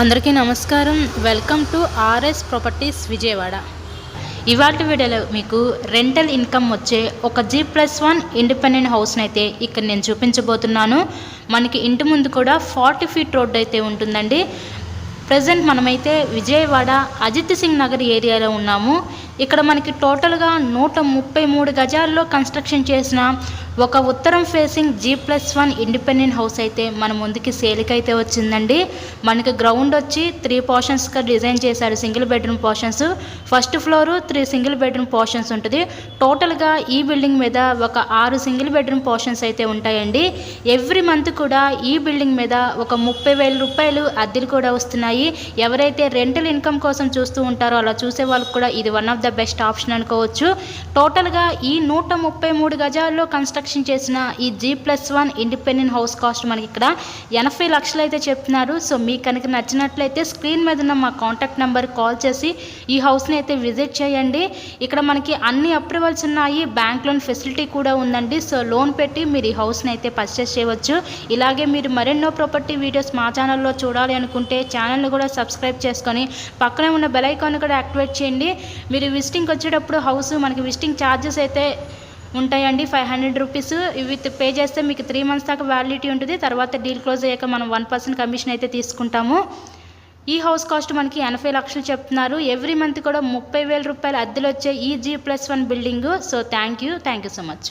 అందరికీ నమస్కారం. Welcome to RS properties Vijayawada. ఇవాల్టి వీడియోలో మీకు రెంటల్ ఇన్కమ్ వచ్చే ఒక G+1 ఇండిపెండెంట్ హౌస్ని అయితే ఇక్కడ నేను చూపించబోతున్నాను. మనకి ఇంటి ముందు కూడా 40 ఫీట్ రోడ్ అయితే ఉంటుందండి. ప్రజెంట్ మనమైతే విజయవాడ అజిత్ సింగ్ నగర్ ఏరియాలో ఉన్నాము. ఇక్కడ మనకి టోటల్గా 133 గజాల్లో కన్స్ట్రక్షన్ చేసిన ఒక ఉత్తరం ఫేసింగ్ G+1 ఇండిపెండెంట్ హౌస్ అయితే మన ముందుకి సేల్కి అయితే వచ్చిందండి. మనకి గ్రౌండ్ వచ్చి 3 పోర్షన్స్గా డిజైన్ చేశారు. Single bedroom portions, first floor 3 single bedroom portions ఉంటుంది. టోటల్గా ఈ బిల్డింగ్ మీద ఒక 6 సింగిల్ బెడ్రూమ్ పోర్షన్స్ అయితే ఉంటాయండి. ఎవ్రీ మంత్ కూడా ఈ బిల్డింగ్ మీద ఒక 30,000 రూపాయలు అద్దెలు కూడా వస్తున్నాయి. ఎవరైతే రెంటల్ ఇన్కమ్ కోసం చూస్తూ ఉంటారో అలా చూసే వాళ్ళకి కూడా ఇది one of the best option అనుకోవచ్చు. టోటల్గా ఈ 133 గజాల్లో కన్స్ట్రక్షన్ చేసిన ఈ G+1 ఇండిపెండెంట్ హౌస్ కాస్ట్ మనకి ఇక్కడ 80 లక్షలు అయితే చెప్తున్నారు. సో మీకు కనుక నచ్చినట్లయితే స్క్రీన్ మీద ఉన్న మా కాంటాక్ట్ నెంబర్ కాల్ చేసి ఈ హౌస్ని అయితే విజిట్ చేయండి. ఇక్కడ మనకి అన్ని అప్రూవల్స్ ఉన్నాయి, బ్యాంక్ లోన్ ఫెసిలిటీ కూడా ఉందండి. సో లోన్ పెట్టి మీరు ఈ హౌస్ని అయితే పర్చేస్ చేయవచ్చు. ఇలాగే మీరు మరెన్నో ప్రాపర్టీ వీడియోస్ మా ఛానల్లో చూడాలి అనుకుంటే ఛానల్ని కూడా సబ్స్క్రైబ్ చేసుకొని పక్కనే ఉన్న బెల్ ఐకాన్ కూడా యాక్టివేట్ చేయండి. మీరు విజిటింగ్కి వచ్చేటప్పుడు హౌస్ మనకి విజిటింగ్ ఛార్జెస్ అయితే ఉంటాయండి, 500 రూపీస్. ఇవి పే చేస్తే మీకు 3 మంత్స్ దాకా వ్యాలిడిటీ ఉంటుంది. తర్వాత డీల్ క్లోజ్ అయ్యాక మనం 1% కమిషన్ అయితే తీసుకుంటాము. ఈ హౌస్ కాస్ట్ మనకి 80 లక్షలు చెప్తున్నారు. ఎవ్రీ మంత్ కూడా 30,000 రూపాయలు అద్దెలు వచ్చే ఈ G+1 building. So thank you so much.